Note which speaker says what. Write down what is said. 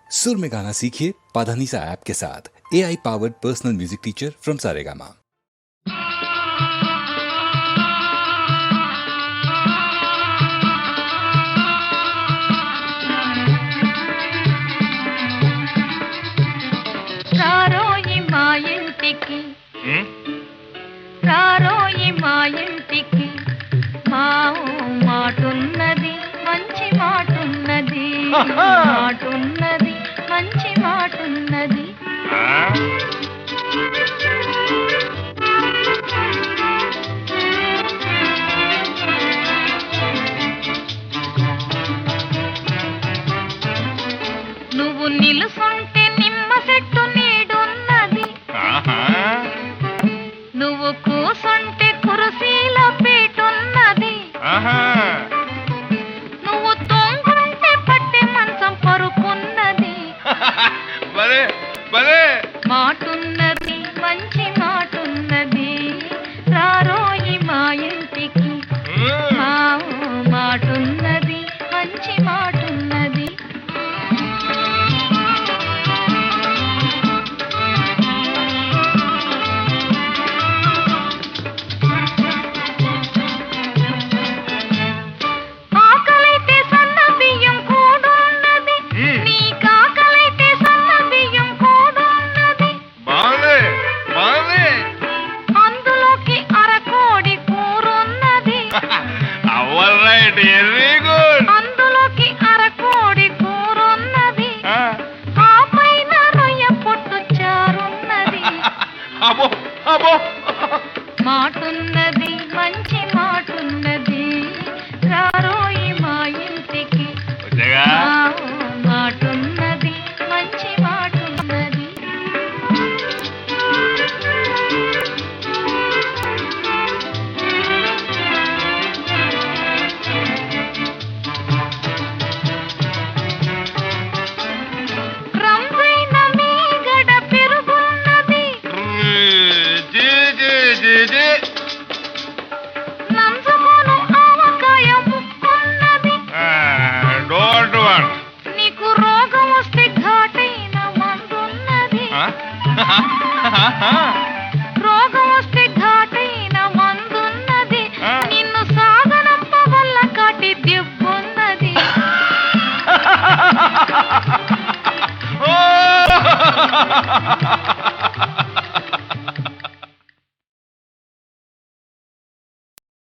Speaker 1: सुर में गाना सीखिए पाधानीसा ऐप के साथ। AI powered personal music teacher from Saregama.
Speaker 2: మాటున్నది మంచి మాటున్నది మాటున్నది మంచి మాటున్నది నువ్వు నిలుసుంటే నిమ్మ చెట్టు నీడున్నది నువ్వు కూసుంటే కుర్చీలో పీటున్నది నువ్వు తొంగుంటే పట్టే మంచం పరుపున్నది మాటున్నది మంచి